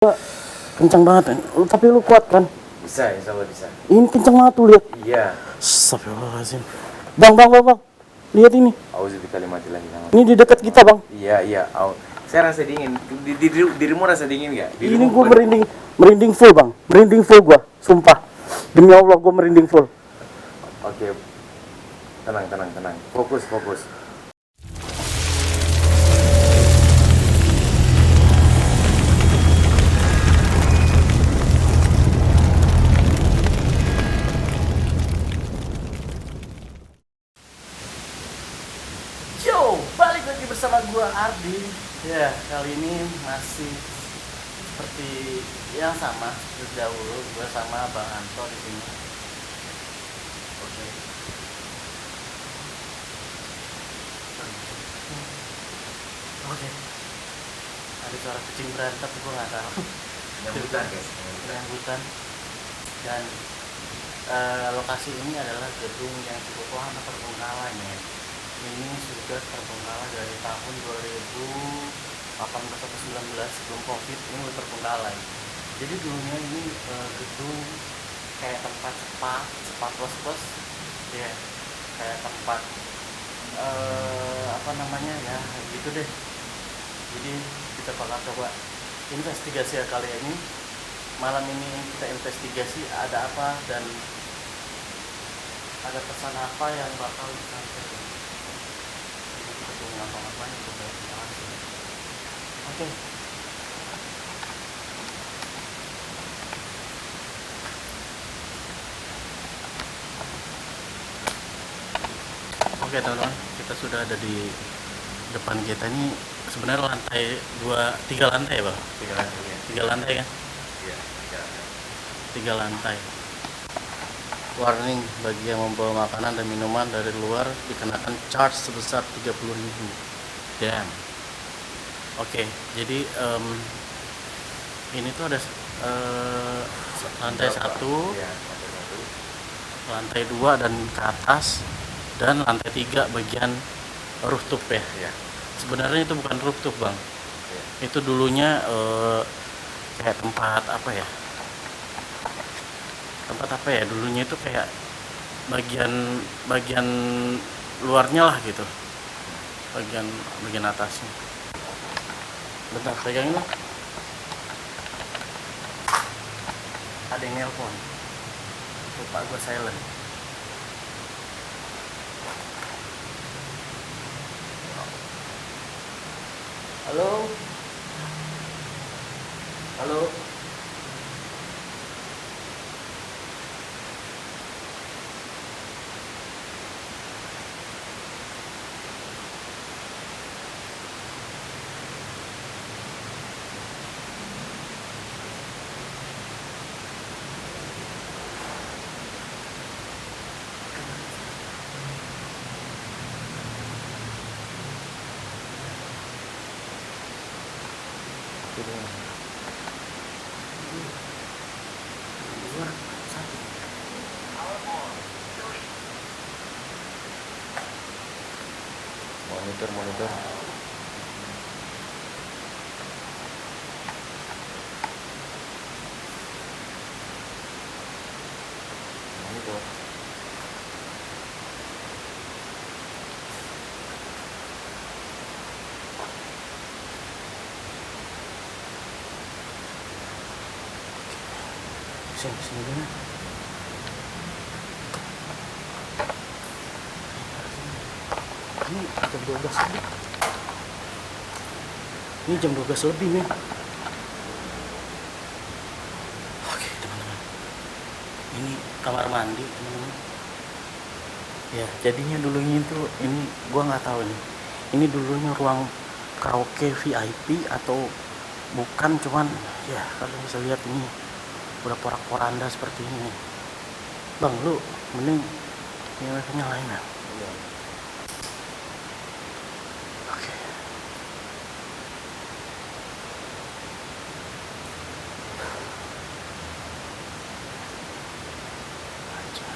Wah, kencang banget kan? Tapi lu kuat kan? Bisa, insya Allah bisa. Ini kencang banget tuh, lihat. Iya. Astagfirullahaladzim. Bang. Lihat ini. Auzubillahiminasyaitonirrajim. Ini di dekat kita, Bang. Iya. Saya rasa dingin. Dirimu rasa dingin nggak? Ini gue merinding full, Bang. Merinding full gua, sumpah. Demi Allah gue merinding full. Oke. Tenang. Fokus. Yo, balik lagi bersama gua Ardi. Ya, kali ini masih seperti yang sama seperti dahulu, gua sama Bang Anto di sini. Oke. Oke. Ada suara kucing berantem, gua nggak tahu. Nyambutan, guys. Penyambutan. Dan lokasi ini adalah gedung yang cukup lama terbengkalai, men. Ini sudah terbengkalai dari tahun 2018 atau 19 sebelum covid, ini udah terbengkalai. Jadi dulunya ini gedung kayak tempat spa plus ya, kayak tempat apa namanya ya gitu deh. Jadi kita bakal coba investigasi ya kali ini. Malam ini kita investigasi ada apa dan ada pesan apa yang bakal disampaikan. Kita tunggu ngapa-ngapain kita langsung. Oke. Oke teman-teman, kita sudah ada di depan kita ini. Sebenarnya tiga lantai ya, Bang? Tiga lantai kan? Iya, 3 lantai. Warning bagi yang membawa makanan dan minuman dari luar dikenakan charge sebesar 30.000. Damn. Oke, jadi ini tuh ada lantai 1, Iya, lantai 2 dan ke atas, dan lantai 3 bagian rooftop ya. Iya. Sebenarnya itu bukan rooftop, Bang. Iya. Itu dulunya kayak tempat apa ya, dulunya itu kayak bagian luarnya lah gitu, bagian atasnya. Bentar, pegangin lah. Ada yang nelpon, lupa gue silent. Halo. Monitor. Sini dulu. Ini jam 12 lebih. Ini jam 12 lebih, men. Oke, teman-teman. Ini kamar mandi, teman-teman. Ya, jadinya dulunya itu ini gua nggak tahu nih. Ini dulunya ruang karaoke VIP atau bukan, cuman ya kalau bisa lihat ini udah porak-poranda seperti ini. Bang, lu mending yang nyalain ya. Oke.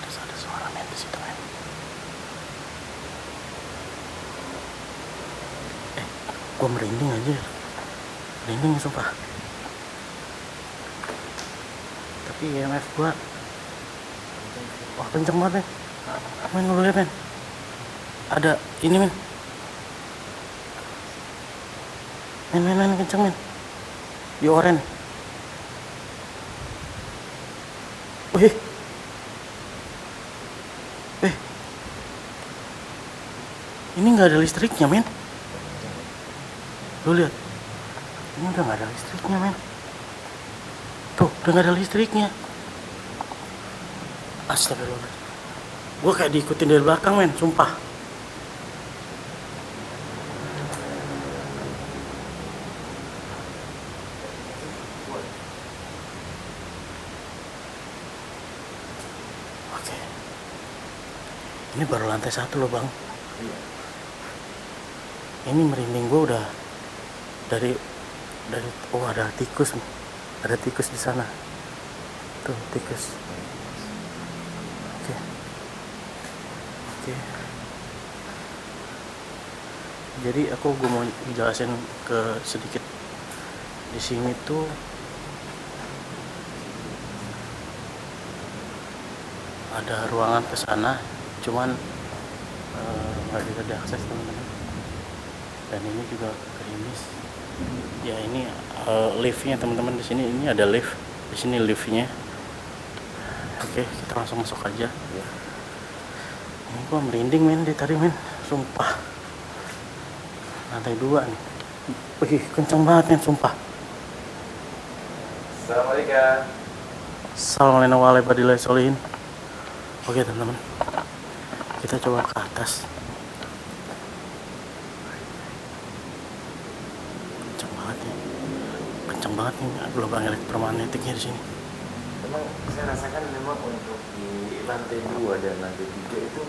Ada suara men di situ, men. Gua merinding aja. Merinding sumpah. IMF gua. Wah kenceng banget men. Men lu lihat men. Ada ini men. Men kenceng men. Di oren. Wih. Ini nggak ada listriknya men. Lu lihat. Ini udah nggak ada listriknya men. Tuh udah nggak ada listriknya. Astagfirullah. Gue kayak diikutin dari belakang men, sumpah. Oke. Ini baru lantai 1 loh bang. Ini merinding gue udah dari oh ada tikus di sana. Tuh tikus. Oke. Jadi gue mau jelasin ke sedikit di sini tuh ada ruangan ke sana, cuman nggak bisa diakses teman-teman. Dan ini juga gerimis. Ya ini liftnya teman-teman, di sini ini ada lift, di sini liftnya. Oke, kita langsung masuk aja. Ini gua merinding men dari tadi men, sumpah. Lantai 2 nih. Wih, kencang banget men, sumpah. Assalamualaikum warahmatullahi wabarakatuh. Oke teman-teman, kita coba ke atas. Kencang banget nih gelombang elektromagnetiknya di sini. Memang saya rasakan memang untuk di lantai 2 dan lantai 3 itu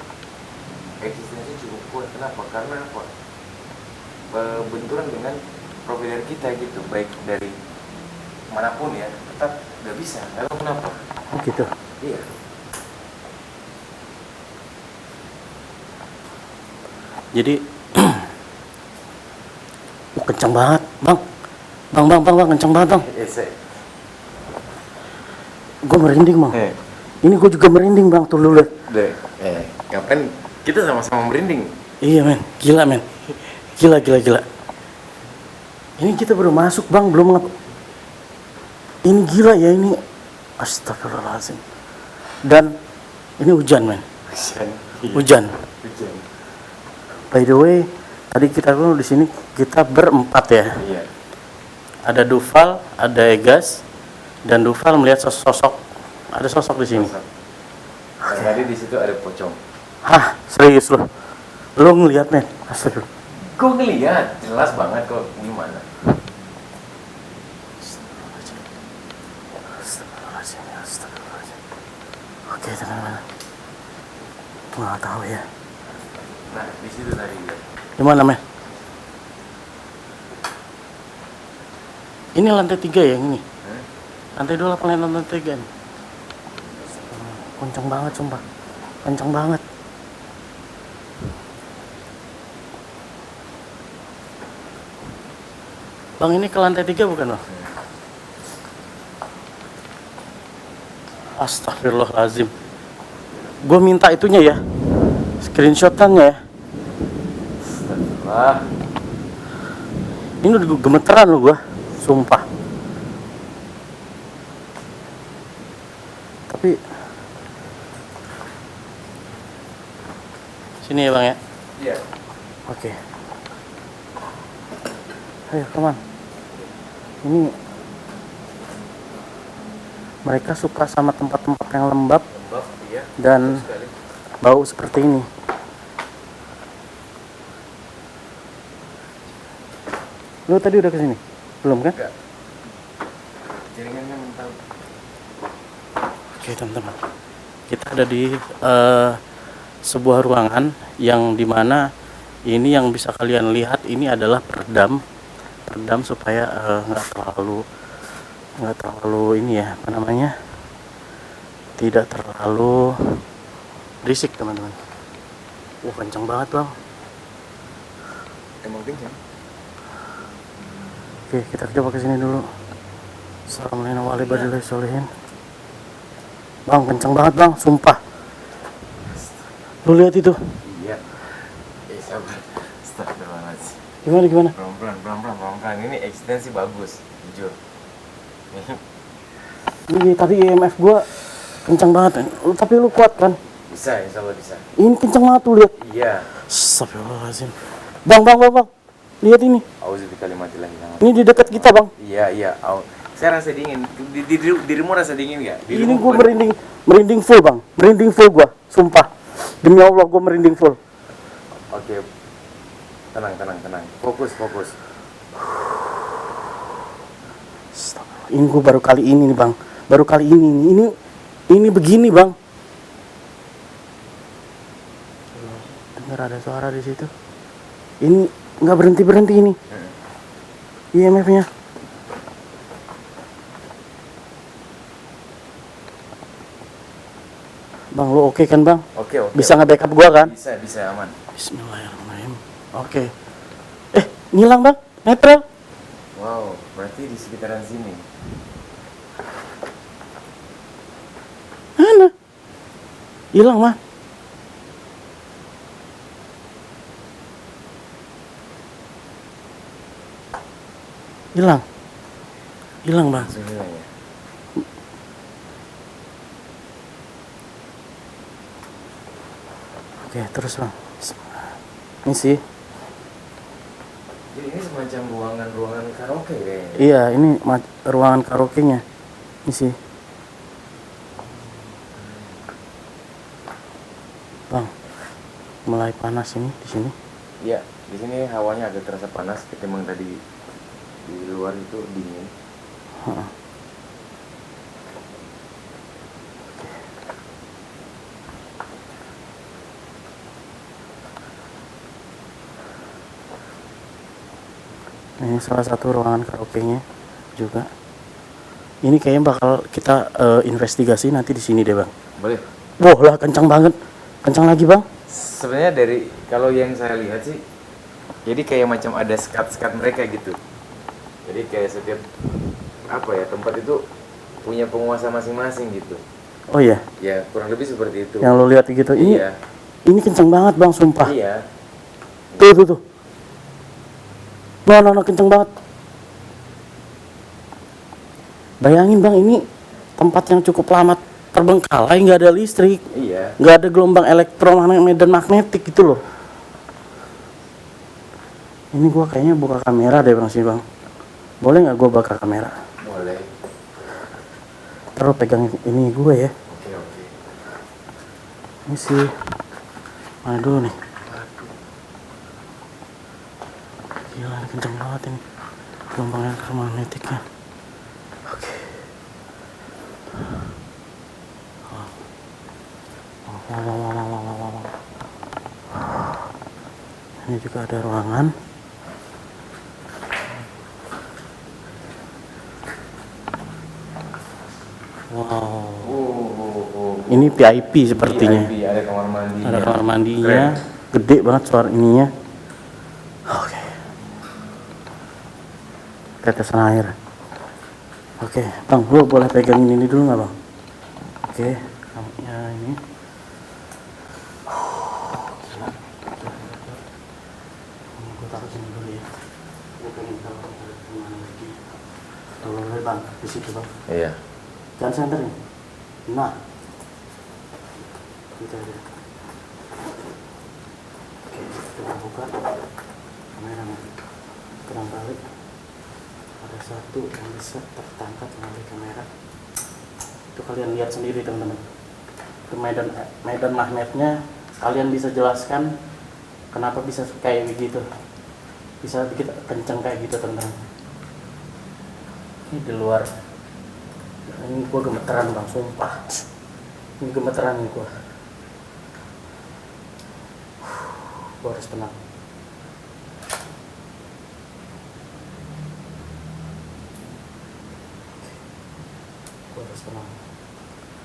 eksistensi cukup kuat. Kenapa? Karena apa? Benturan dengan provider kita gitu, baik dari manapun ya, tetap nggak bisa. Nggak tahu kenapa. Oh gitu. Iya. Jadi kencang banget, bang, kencang banget bang. Gue merinding bang. Ini gue juga merinding bang, tuh lu lihat. Ngapain kita sama-sama merinding? Iya men, gila men, gila. Ini kita baru masuk bang, belum ini gila ya ini, astagfirullahaladzim. Dan ini hujan men, hujan. By the way, tadi kita di sini kita berempat ya. Iya. Ada Duval, ada Egas, dan Duval melihat ada sosok di sini. Tadi di situ ada pocong. Hah, serius lo? Lo ngeliat men? Astagfirullah. Gue ngeliat, jelas banget kok. Gimana? Astagfirullahaladzim. Oke teman-teman, nggak tahu ya. Nah, di situ tadi. Di mana men? Ini lantai 3 ya ini? Lantai 2 apa lantai 3 nih? Kencang banget sumpah. Kencang banget. Bang ini ke lantai 3 bukan bang? Astagfirullahaladzim. Gue minta itunya ya, screenshotannya ya. Wah. Ini udah gemeteran loh gue, sumpah. Tapi sini ya bang ya. Iya. Oke. Ayo teman. Ini mereka suka sama tempat-tempat yang lembab Iya. dan bau seperti ini. Lu tadi udah kesini? Belum kan? Enggak. Jaringannya mental. Oke teman-teman, kita ada di sebuah ruangan yang dimana ini yang bisa kalian lihat ini adalah peredam supaya nggak terlalu ini ya, apa namanya, tidak terlalu berisik teman-teman. Kencang banget bang. Emang kencang. Oke, kita coba ke sini dulu. Assalamualaikum warahmatullahi wabarakatuh. Bang, kencang banget bang, sumpah. Lu lihat itu? Iya. Sabar. Astagfirullahaladzim. Gimana? Pelan-pelan. Ini eksistensi bagus, jujur. Ini tadi EMF gua kencang banget. Tapi lu kuat kan? Bisa, insya Allah bisa. Ini kencang banget tuh, lihat. Iya. Astagfirullahaladzim. Bang. Lihat ini. Auzubillahi. Ini di dekat kita, bang. Iya. Saya rasa dingin. Dirimu rasa dingin nggak? Ini gua merinding full, bang. Merinding full gua, sumpah. Demi Allah gua merinding full. Oke. Tenang. Fokus. Ini gua baru kali ini nih, bang. Baru kali ini. Ini begini, bang. Dengar ada suara di situ. Ini nggak berhenti ini. IMF-nya. Bang, lu oke kan, bang? Oke. Bisa nge-backup gua kan? Bisa aman. Bismillahirrahmanirrahim. Oke. Ngilang, bang. Netral. Wow, berarti di sekitaran sini. Mana? Hilang, mah. Hilang, bang. Hilang ya. Oke, terus, bang. Ini sih. Jadi ini semacam ruangan karaoke ya? Iya, ini ruangan karaoke-nya. Ini sih. Bang, mulai panas ini di sini. Iya, di sini hawanya agak terasa panas ketimbang tadi di luar itu dingin. Heeh. Ini salah satu ruangan karaoke-nya juga. Ini kayaknya bakal kita investigasi nanti di sini deh, bang. Boleh. Wah lah, kencang banget. Kencang lagi, bang. Sebenarnya dari kalau yang saya lihat sih, jadi kayak macam ada skat-skat mereka gitu. Jadi kayak setiap tempat itu punya penguasa masing-masing gitu. Oh iya. Ya kurang lebih seperti itu. Yang lo lihat gitu. Iya. Ini kencang banget, bang, sumpah. Iya. Tuh. No, kencang banget. Bayangin, bang, ini tempat yang cukup lama terbengkalai, nggak ada listrik. Iya. Nggak ada gelombang elektromagnetik dan magnetik gitu loh. Ini gua kayaknya buka kamera deh, bang, sih, bang. Boleh nggak gua buka kamera? Boleh. Terus pegang ini gue ya. Oke. Ini sih. Mana dulu nih? Gila, ini kenceng banget ini gelombang elektromagnetiknya. Oke. Wow. Ini juga ada ruangan. Wow. Ini VIP sepertinya. VIP, ada kamar mandinya. Ada kamar mandinya. Gede banget suara ininya. Oke. Tetesan air. Oke, bang, lu boleh pegang ini dulu nggak, bang? Oke, kamunya ini. Gila. Ini gue taruh sini dulu ya. Gue pengen tahu ada kemana lagi. Tuh, bang, di situ, bang. Iya. Jangan center nih. Nah, gitu aja. Oke, kita buka kamera nih. Kurang balik. Ada satu yang bisa tertangkap melalui kamera. Itu kalian lihat sendiri, teman-teman. Itu medan magnetnya. Kalian bisa jelaskan kenapa bisa kayak begitu. Bisa bikin kenceng kayak gitu, teman-teman. Ini di luar. Ini gue gemeteran, bang, sumpah. Ini gemeteran nih gue. Gue harus tenang. Gue harus tenang.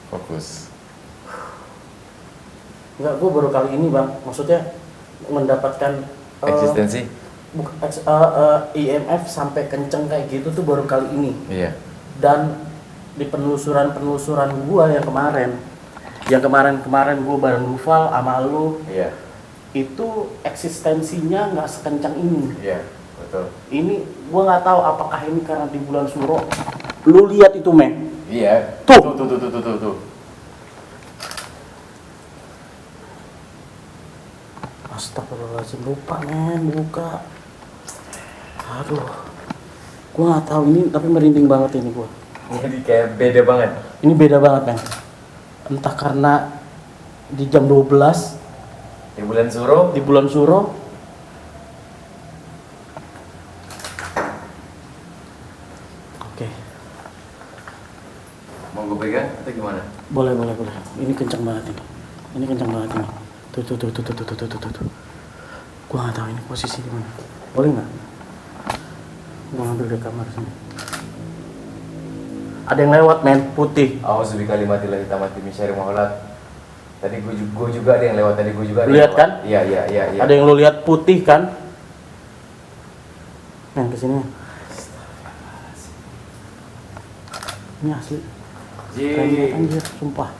Fokus. Enggak, gue baru kali ini, bang. Maksudnya mendapatkan Eksistensi? IMF sampai kenceng kayak gitu tuh baru kali ini. Iya. Dan di penelusuran gua yang kemarin gua bareng Dufal sama lu, Iya. itu eksistensinya nggak sekencang ini. Iya, betul. Ini gua nggak tahu apakah ini karena di bulan Suro. Lu lihat itu, men. Iya. Tuh. Tuh. Astagfirullahaladzim, lupa men, buka. Aduh, gua nggak tahu ini, tapi merinding banget ini gua. Jadi kayak beda banget. Ini beda banget men. Entah karena di jam 12 Di bulan Suro. di bulan Suro. Oke, Mau gue pegang atau gimana? boleh. Ini kencang banget ini. Ini kencang banget ini. Tuh. Gua nggak tahu ini posisi di mana. Boleh nggak? Gua ngambil dari kamar sini. Ada yang lewat men, putih. Auzubi kalimatillahi tammati min syarri ma khalaq. Tadi gue juga ada yang lewat. Lihat kan? Iya. Ada yang lu lihat putih kan? Men, kesini. Ini asli. Kayaknya anjir, sumpah.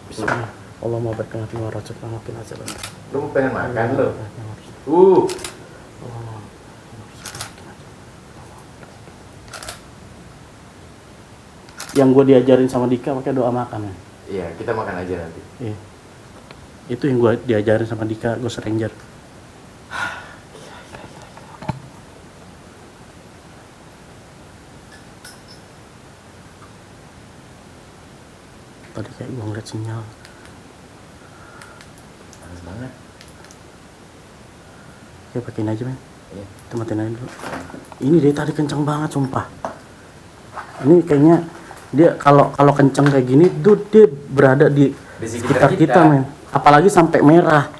Bismillah. Allah mau berkati wa razaqna makin ajaban. Lu pengen makan lu? Yang gue diajarin sama Dika pakai doa makan ya. Iya, kita makan aja nanti. Iya. Itu yang gue diajarin sama Dika, Ghost Ranger. Tadi kayak gue ngeliat sinyal. Panas banget. Oke, pakein aja men. Iya. Kita matiin aja dulu. Ini dia tadi kencang banget sumpah. Ini kayaknya dia kalau kencang kayak gini tuh dia berada di sekitar kita men. Apalagi sampai merah.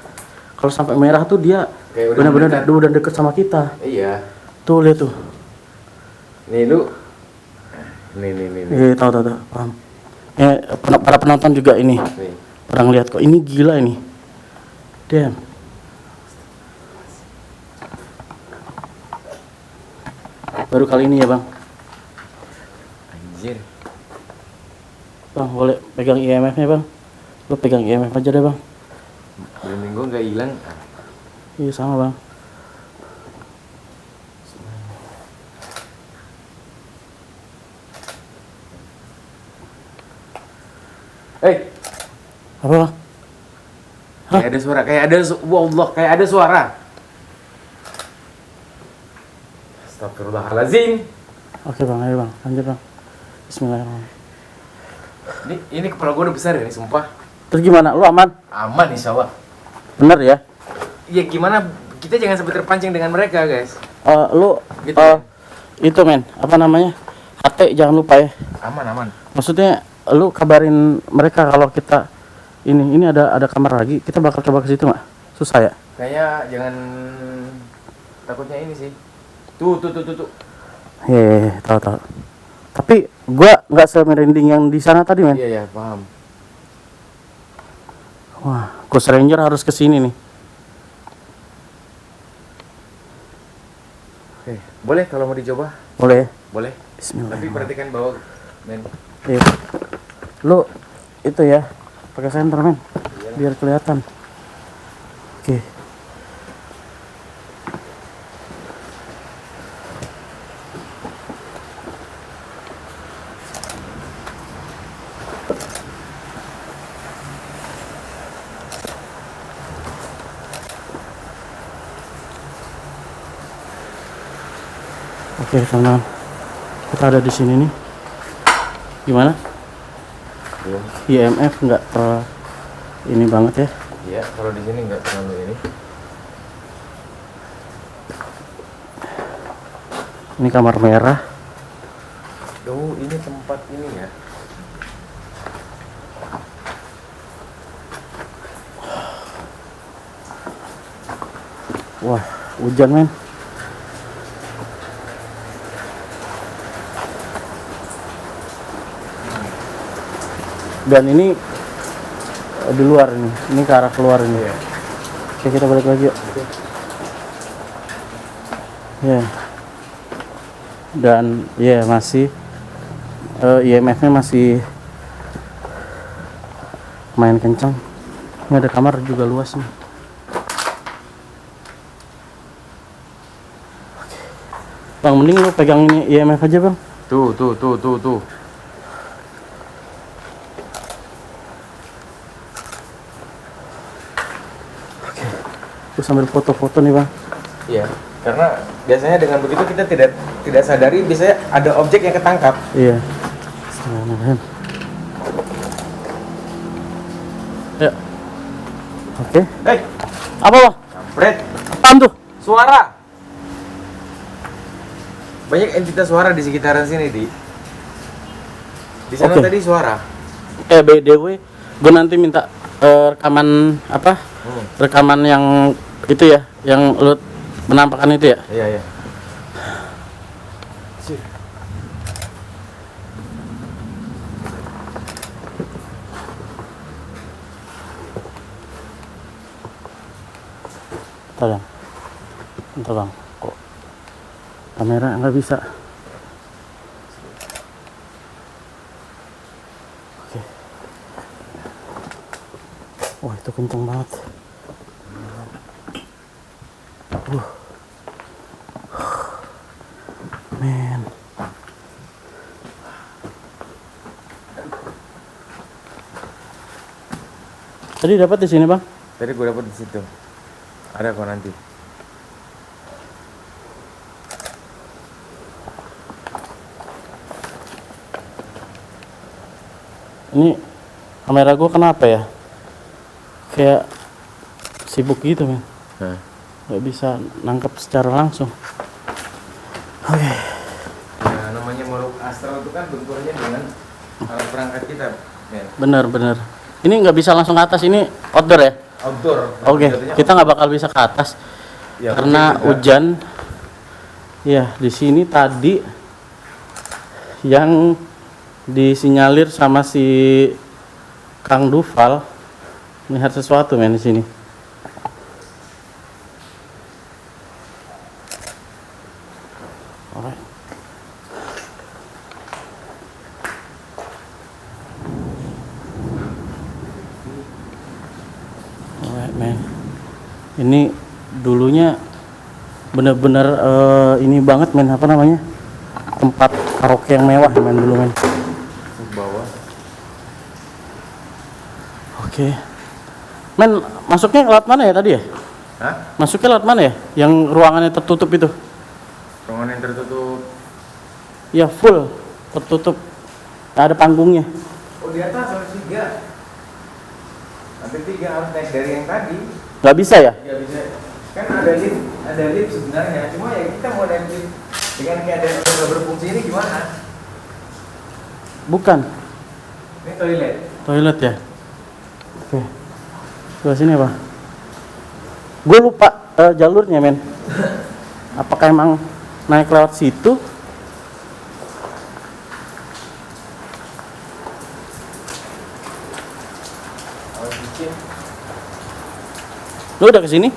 Kalau sampai merah tuh dia benar-benar udah deket sama kita. Iya. Tuh lihat tuh. Nih lu. Nih. Iya, tahu. Paham. Para penonton juga ini. Nih. Pernah lihat kok. Ini gila ini. Damn. Baru kali ini ya, Bang. Anjir. Bang, boleh pegang IMF-nya, Bang? Lo pegang IMF aja deh, Bang. Branding gue nggak hilang. Iya, sama, Bang. Apa, Bang? Kayak ada suara, wallah, kayak ada suara. Astagfirullahaladzim. Oke, Bang, ayo, Bang. Lanjut, Bang. Bismillahirrahmanirrahim. Ini kepala gue udah besar ya, ini sumpah. Terus gimana? Lu aman? Aman insya Allah. Bener ya? Ya gimana, kita jangan sampai terpancing dengan mereka guys. Lu Gitu kan? itu men, apa namanya? HT jangan lupa ya. Aman. Maksudnya lu kabarin mereka kalau kita ini ada kamar lagi, kita bakal coba ke situ nggak? Susah ya? Kayaknya jangan, takutnya ini sih. Tuh. Tahu. Tapi gua nggak semerinding yang di sana tadi men. Iya, paham. Wah, Ghost Ranger harus kesini nih. Oke, boleh kalau mau dicoba? Boleh? Boleh. Bismillah. Tapi perhatikan bahwa men. Iya. Lu itu ya, pakai senter men, biar kelihatan. Oke. Oke, teman-teman. Kita ada di sini nih. Gimana? Belum. IMF nggak ini banget ya? Iya, kalau di sini nggak terlalu ini. Ini kamar merah. Oh, ini tempat ini ya. Wah, hujan men. Dan ini di luar ini ke arah keluar ini. Iya. Oke, kita balik lagi yuk. Ya. Dan ya masih IMF-nya masih main kencang. Ini ada kamar juga luas nih. Bang, mending lu pegang ini IMF aja, Bang. Tuh. Terus sambil foto-foto nih, Bang. Iya, karena biasanya dengan begitu kita tidak sadari biasanya ada objek yang ketangkap. Iya. Bismillahirrahmanirrahim. Ya. Oke. Apa, Bang? Kampret. Apaan tuh? Suara. Banyak entitas suara di sekitaran sini, Di sana Oke. tadi suara. BDW, gue nanti minta rekaman apa? Rekaman yang itu ya, yang lu menampakkan itu ya. Iya. Bentar bang, kok kamera nggak bisa. Oke. Wah itu kenceng banget. Men. Tadi dapat di sini bang? Tadi gue dapat di situ. Ada kok nanti. Ini kamera gue kenapa ya? Kayak sibuk gitu men. Gak bisa nangkep secara langsung. Oke. Nah, namanya makhluk astral itu kan bentuknya dengan alat perangkat kita. Ya. Bener. Ini nggak bisa langsung ke atas, ini outdoor ya? Outdoor. Oke, kita nggak bakal bisa ke atas Ya, karena hujan. Ya, di sini tadi yang disinyalir sama si Kang Duval melihat sesuatu men di sini. Alright. Alright man. Ini dulunya bener-bener ini banget men, apa namanya, tempat karaoke yang mewah men dulu men. Bawah. Oke. Men, masuknya lewat mana ya tadi ya? Hah? Masuknya lewat mana ya? Yang ruangannya tertutup itu? Ruangan yang tertutup. Ya full tertutup. Nggak ada panggungnya. Oh, di atas sampai 3. Sampai 3 harus naik dari yang tadi. Nggak bisa ya? Nggak bisa. Kan ada lift sebenarnya. Cuma ya kita mau naik lift dengan keadaan yang nggak berfungsi ini gimana? Bukan. Ini toilet. Toilet ya? Oke. Sebelah sini apa? Gue lupa jalurnya men. Apakah emang naik lewat situ? Lu udah kesini?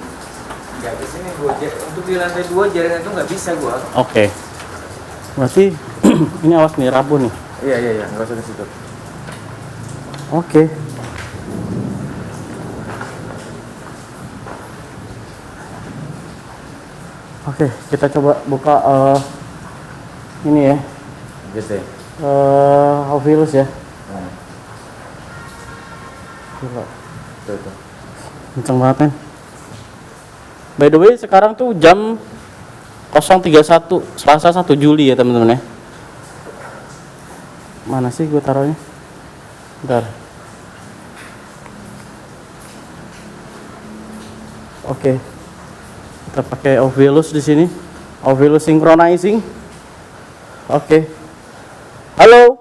Nggak di sini gua untuk di lantai 2 jaringan itu nggak bisa gua. Oke. Berarti ini awas nih, Rabu nih. Iya, nggak usah ke situ. Oke. Oke, kita coba buka ini ya. Gitu ya. Ovilus ya. Gila. Tuh. Kenceng banget men. By the way, sekarang tuh jam 031 Selasa 1 Juli ya teman-teman ya. Mana sih gue taruhnya? Bentar. Oke. Kita pakai Ovilus di sini. Ovilus synchronizing. Oke. Halo.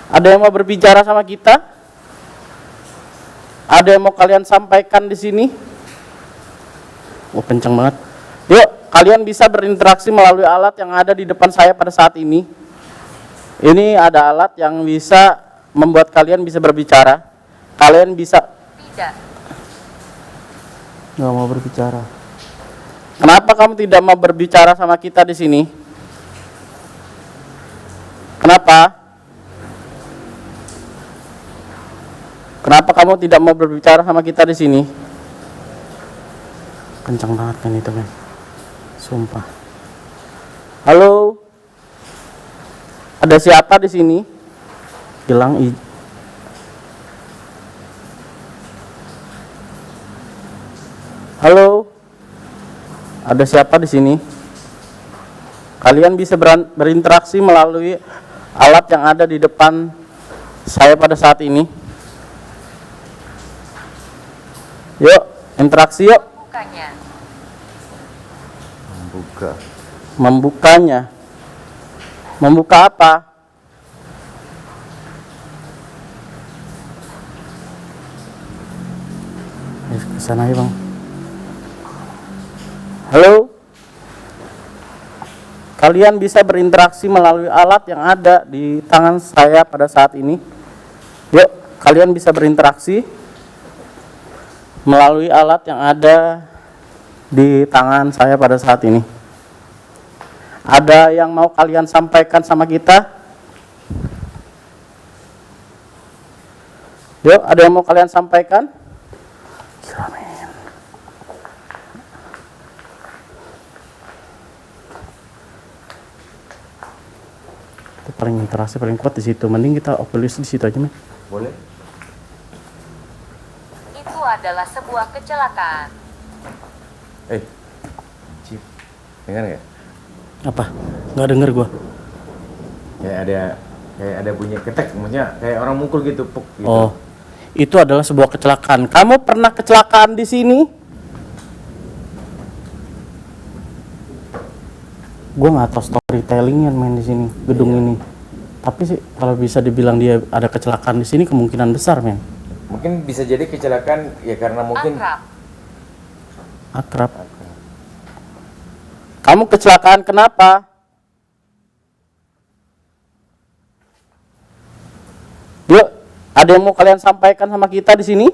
Ada yang mau berbicara sama kita? Ada yang mau kalian sampaikan di sini? Oh, kencang banget. Yuk, kalian bisa berinteraksi melalui alat yang ada di depan saya pada saat ini. Ini ada alat yang bisa membuat kalian bisa berbicara. Kalian bisa Tidak. nggak mau berbicara. Kenapa kamu tidak mau berbicara sama kita di sini? Kenapa? Kenapa kamu tidak mau berbicara sama kita di sini? Kencang banget kan itu men. Sumpah. Halo. Ada siapa di sini? Bilang Halo. Ada siapa di sini? Kalian bisa berinteraksi melalui alat yang ada di depan saya pada saat ini. Yuk, interaksi yuk. Membukanya. Membukanya. Membuka apa? Kesana ya bang. Halo. Kalian bisa berinteraksi melalui alat yang ada di tangan saya pada saat ini. Yuk, kalian bisa berinteraksi melalui alat yang ada di tangan saya pada saat ini. Ada yang mau kalian sampaikan sama kita? Yuk, ada yang mau kalian sampaikan? Gila, men. Itu paling interaksi paling kuat di situ. Mending kita opelis di situ aja, men. Boleh? Itu adalah sebuah kecelakaan. Cip, dengar nggak? Apa? Nggak denger gua. Kayak ada bunyi ketek, maksudnya kayak orang mukul gitu, puk gitu. Oh, itu adalah sebuah kecelakaan. Kamu pernah kecelakaan di sini? Gua nggak tahu storytellingnya main di sini gedung ini. Tapi sih kalau bisa dibilang dia ada kecelakaan di sini kemungkinan besar, men. Mungkin bisa jadi kecelakaan ya karena mungkin Akrab. Akrab. Kamu kecelakaan kenapa? Yuk, ada yang mau kalian sampaikan sama kita di sini?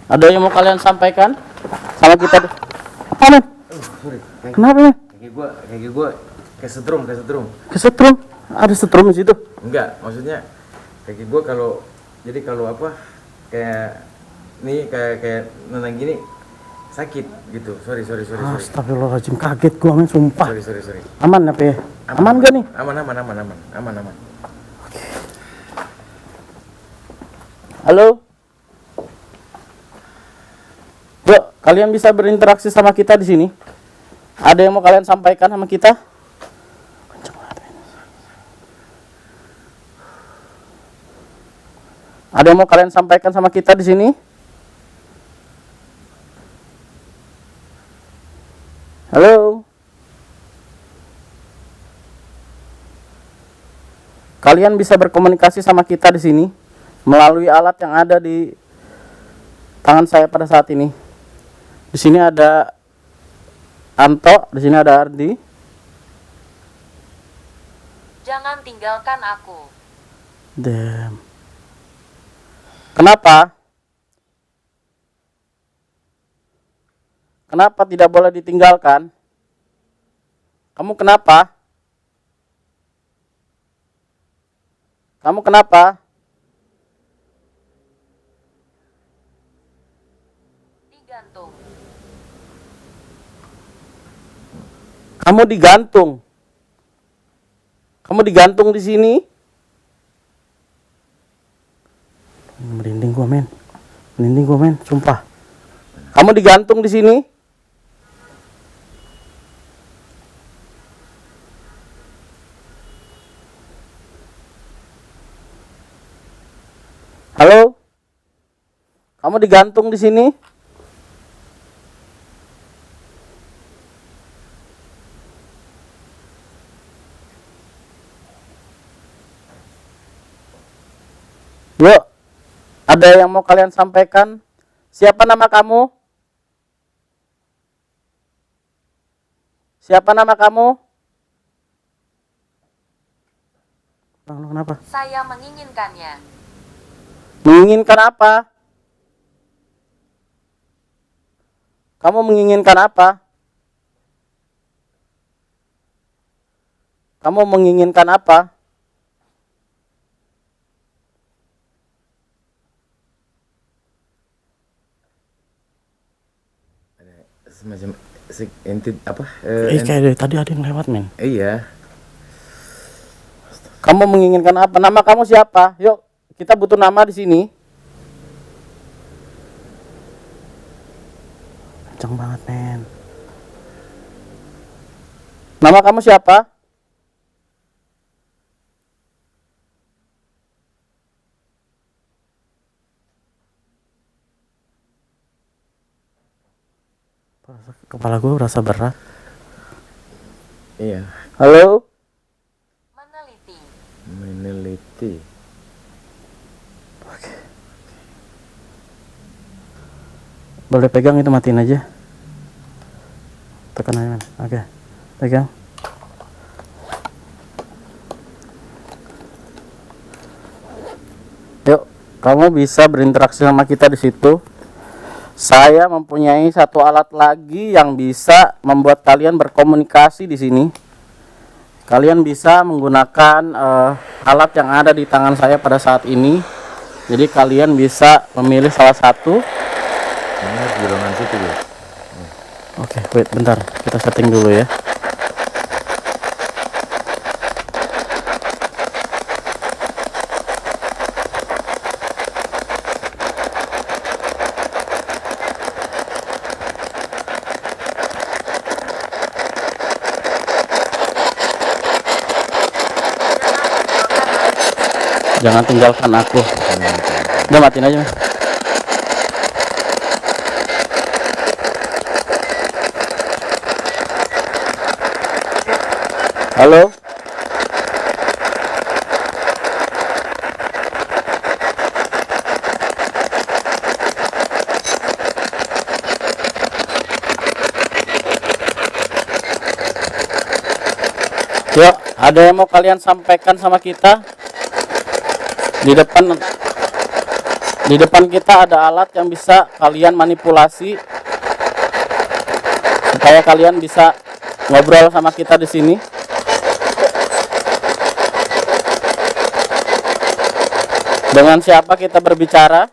Ada yang mau kalian sampaikan sama kita? Apa, men? Sorry. Kenapa, men? Kaki gua kesetrum. Kesetrum? Ada setrum di situ? Enggak, maksudnya kaki gua kalau apa kayak nenang gini sakit gitu. Sorry. Astagfirullahaladzim, kaget gua, men, sumpah. Sorry. Aman apa ya? Aman gak nih? Aman. Halo? Yuk, kalian bisa berinteraksi sama kita di sini. Ada yang mau kalian sampaikan sama kita? Ada yang mau kalian sampaikan sama kita di sini? Halo? Kalian bisa berkomunikasi sama kita di sini melalui alat yang ada di tangan saya pada saat ini. Di sini ada Anto, di sini ada Ardi. Jangan tinggalkan aku. Damn. Kenapa? Kenapa tidak boleh ditinggalkan? Kamu kenapa? Kamu kenapa? Digantung. Kamu digantung. Kamu digantung di sini. Merinding gua, men. Sumpah. Kamu digantung di sini. Halo? Kamu digantung di sini? Yuk, ada yang mau kalian sampaikan? Siapa nama kamu? Siapa nama kamu? Kenapa? Saya menginginkannya. Menginginkan apa? Kamu menginginkan apa? Kamu menginginkan apa? Semacam enti apa? Kayak dari tadi ada yang lewat, men. Iya. Kamu menginginkan apa? Nama kamu siapa? Yuk, kita butuh nama di sini. Kenceng banget, men. Nama kamu siapa? Kepala gue rasa berat. Iya. Halo? Meneliti. Meneliti. Oke. Boleh pegang itu, matiin aja. Tekan aja, men. Oke. Pegang. Yuk, kamu bisa berinteraksi sama kita di situ. Saya mempunyai satu alat lagi yang bisa membuat kalian berkomunikasi di sini. Kalian bisa menggunakan alat yang ada di tangan saya pada saat ini. Jadi kalian bisa memilih salah satu. Ini di ruangan situ, guys. Oke, wait bentar. Kita setting dulu ya. Jangan tinggalkan aku. Udah, matiin aja, Mas. Halo? Yuk, ada yang mau kalian sampaikan sama kita? Di depan kita ada alat yang bisa kalian manipulasi supaya kalian bisa ngobrol sama kita di sini. Dengan siapa kita berbicara?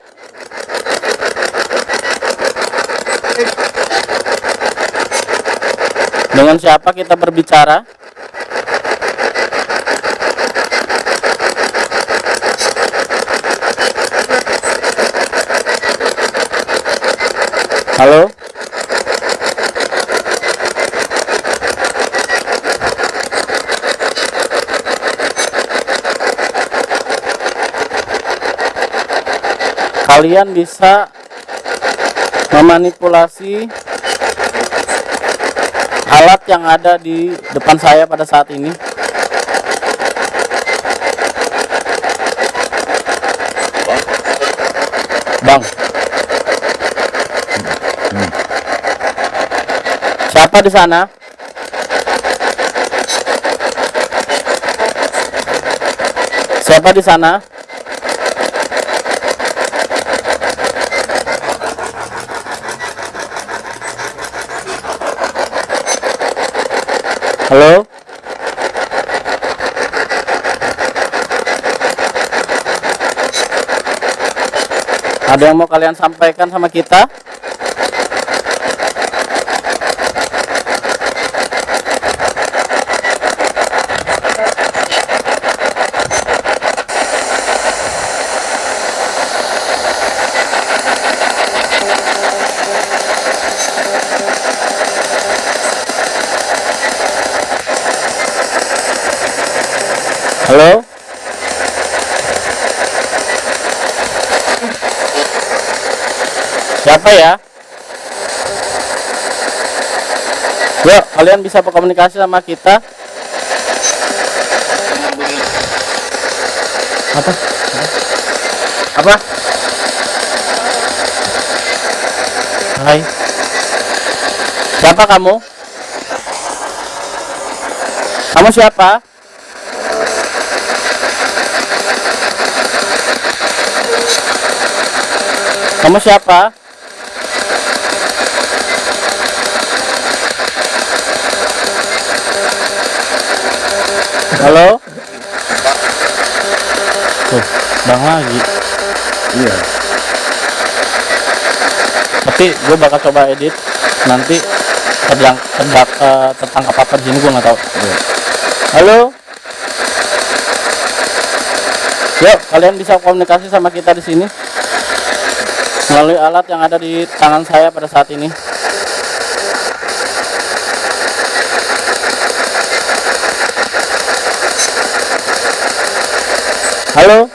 Dengan siapa kita berbicara? Halo? Kalian bisa memanipulasi alat yang ada di depan saya pada saat ini. Bang. Siapa di sana? Siapa di sana? Halo? Ada yang mau kalian sampaikan sama kita? Halo? Siapa ya? Yuk, kalian bisa berkomunikasi sama kita. Apa? Apa? Hai. Siapa kamu? Kamu siapa? Kamu siapa? Halo? Tuh, bang lagi. Iya. Tapi gue bakal coba edit nanti tertangkap apa di sini gue nggak tahu. Iya. Halo? Yuk, kalian bisa komunikasi sama kita di sini melalui alat yang ada di tangan saya pada saat ini. Halo?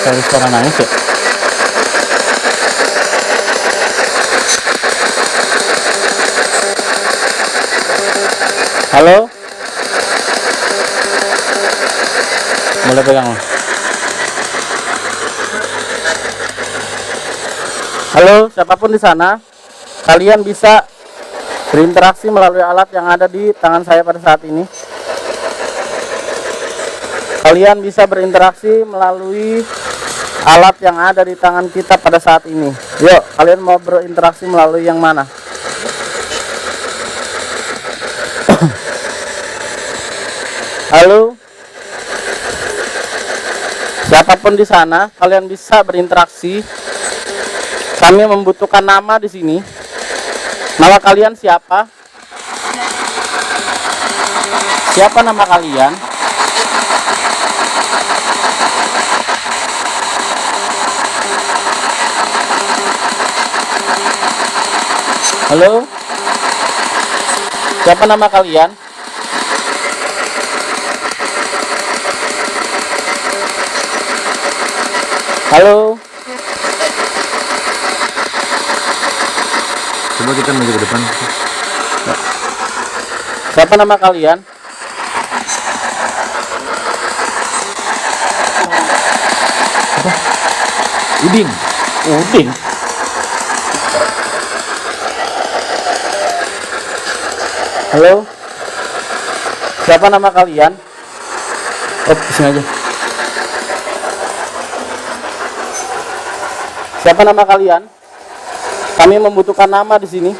Kayak suara nangis ya? Halo? Boleh pegang lo? Halo, siapapun di sana, kalian bisa berinteraksi melalui alat yang ada di tangan saya pada saat ini. Kalian bisa berinteraksi melalui alat yang ada di tangan kita pada saat ini. Yuk, kalian mau berinteraksi melalui yang mana? Halo? Siapapun di sana, kalian bisa berinteraksi. Kami membutuhkan nama di sini. Nama kalian siapa? Siapa nama kalian? Halo? Siapa nama kalian? Halo? Coba kita maju ke depan. Siapa nama kalian? Udin. Udin. Halo? Siapa nama kalian? Oh, sini aja. Siapa nama kalian? Kami membutuhkan nama di sini.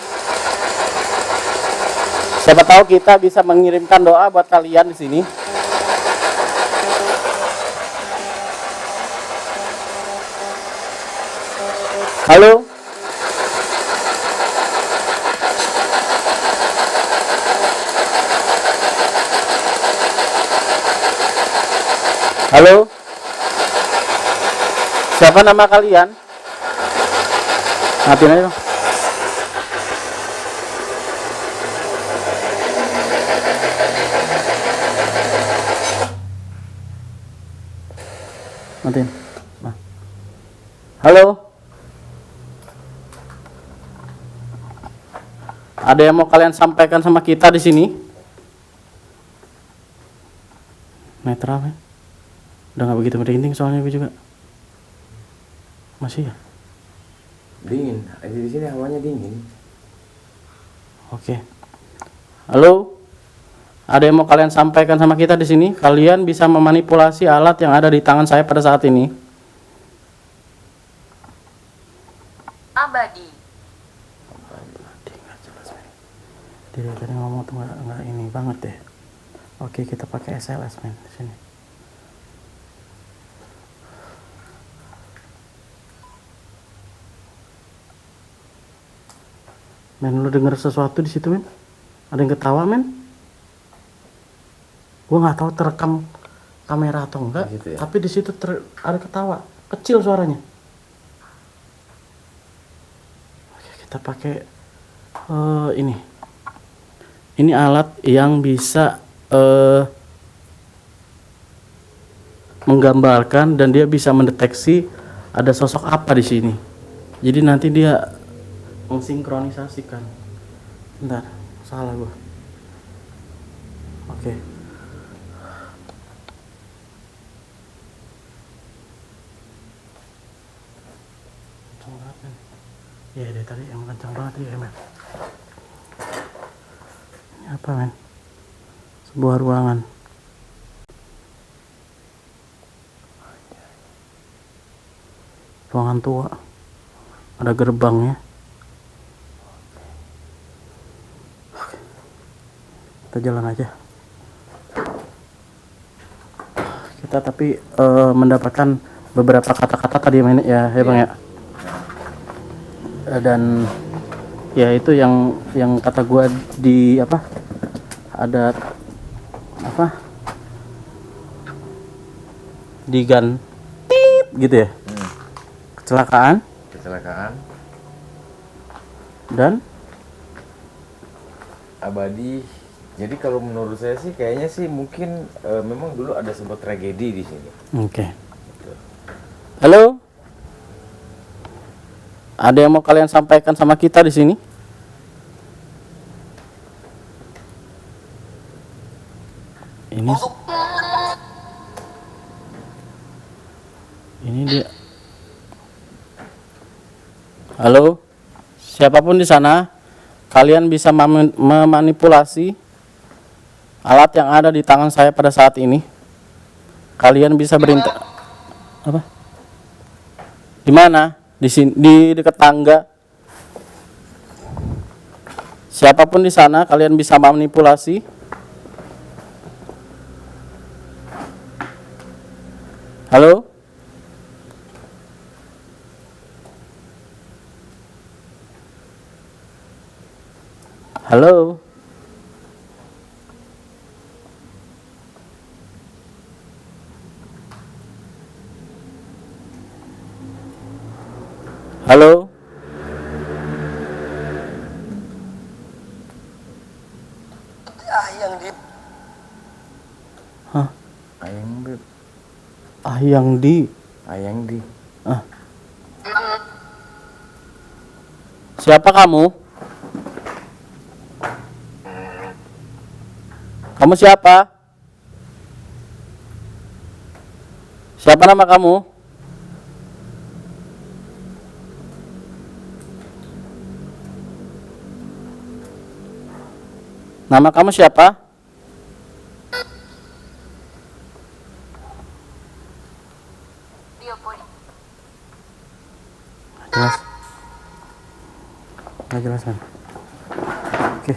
Siapa tahu kita bisa mengirimkan doa buat kalian di sini. Halo? Halo? Siapa nama kalian? Matiin aja dong. Matiin. Nah. Halo? Ada yang mau kalian sampaikan sama kita di sini? Netral ya? Udah nggak begitu merinding soalnya gue juga. Masih ya? Dingin. Di sini hawanya dingin. Oke. Halo? Ada yang mau kalian sampaikan sama kita di sini? Kalian bisa memanipulasi alat yang ada di tangan saya pada saat ini. Abadi. Nggak jelas, men. Dia tadi ngomong tuh nggak ini banget deh. Oke, kita pakai SLS, men, di sini. Men, lu denger sesuatu di situ, men? Ada yang ketawa, men? Gua nggak tahu terekam kamera atau enggak, Di situ ya? tapi di situ ada ketawa, kecil suaranya. Oke, kita pakai ini. Ini alat yang bisa menggambarkan dan dia bisa mendeteksi ada sosok apa di sini. Jadi nanti dia mensinkronisasikan. Bentar, salah gua. Oke. Kencang banget, men. Ya, dari tadi yang kencang banget ya, men. Ini apa, men? Sebuah ruangan. ruangan tua. Ada gerbangnya. Oke. Kita jalan aja. Kita tapi mendapatkan beberapa kata-kata tadi ya Bang ya. Dan ya itu yang kata gua di apa? Ada apa? Digan tip gitu ya. Kecelakaan dan abadi. Jadi kalau menurut saya sih kayaknya sih mungkin memang dulu ada sebuah tragedi di sini. oke. Halo, ada yang mau kalian sampaikan sama kita di sini? Ini dia. Halo, siapapun di sana, kalian bisa memanipulasi alat yang ada di tangan saya pada saat ini. Kalian bisa apa? Di mana? Di sini, di dekat tangga. Siapapun di sana, kalian bisa manipulasi. Halo? Halo? Halo? Hah? Ayang di. Siapa kamu? Kamu siapa? Siapa nama kamu? Nama kamu siapa? Jelas. Nggak jelas kan? Oke.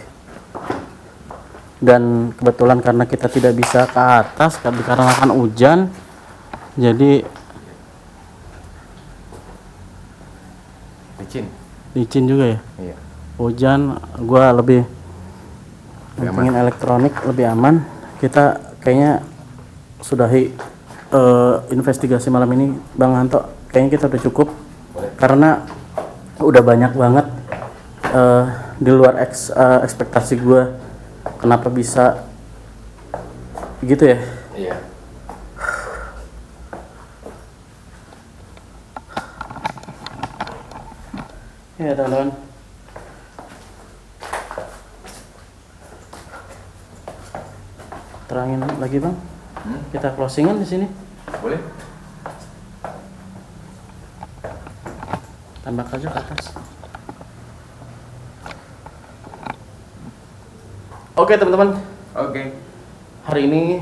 Dan kebetulan karena kita tidak bisa ke atas dikarenakan hujan, jadi licin juga ya. Iya. Hujan, gua lebih pengen elektronik lebih aman. Kita kayaknya sudahi investigasi malam ini, Bang Hanto. Kayaknya kita udah cukup. Karena udah banyak banget di luar ekspektasi gue. Kenapa bisa gitu ya? Iya. Ya teman-teman. Terangin lagi Bang. Kita closingan di sini. Boleh? Tambah aja ke atas. Oke teman-teman. Oke. Hari ini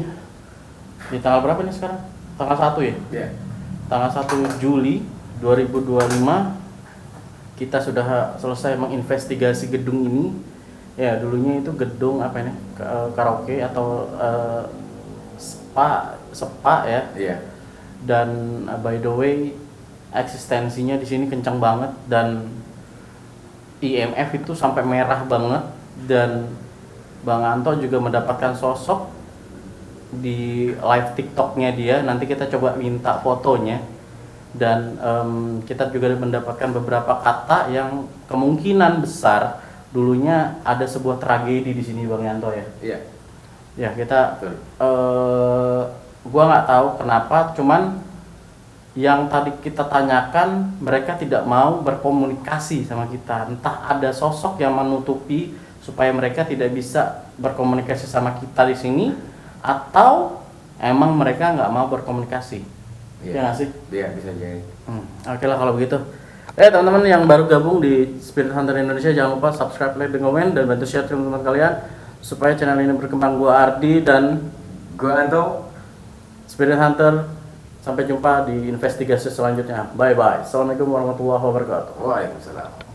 di tanggal berapa nih sekarang? Tanggal 1 ya? Iya. Tanggal 1 Juli 2025 kita sudah selesai menginvestigasi gedung ini. Ya dulunya itu gedung apa ini? Karaoke atau spa ya. Iya. Dan by the way eksistensinya di sini kencang banget dan IMF itu sampai merah banget, dan Bang Anto juga mendapatkan sosok di live TikToknya dia. Nanti kita coba minta fotonya, dan kita juga mendapatkan beberapa kata yang kemungkinan besar dulunya ada sebuah tragedi di sini Bang Yanto ya. Iya. Ya kita gua nggak tahu kenapa, cuman yang tadi kita tanyakan mereka tidak mau berkomunikasi sama kita. Entah ada sosok yang menutupi supaya mereka tidak bisa berkomunikasi sama kita di sini, atau emang mereka nggak mau berkomunikasi. Iya. Ya nggak sih? Iya, bisa jadi. Oke lah kalau begitu. Teman-teman yang baru gabung di Spirit Hunter Indonesia, jangan lupa subscribe, like, dan komen, dan bantu share ke teman-teman kalian supaya channel ini berkembang. Gua Ardi dan Gua Anto. Spirit Hunter Sampai jumpa di investigasi selanjutnya. Bye bye. Assalamualaikum warahmatullahi wabarakatuh. Waalaikumsalam.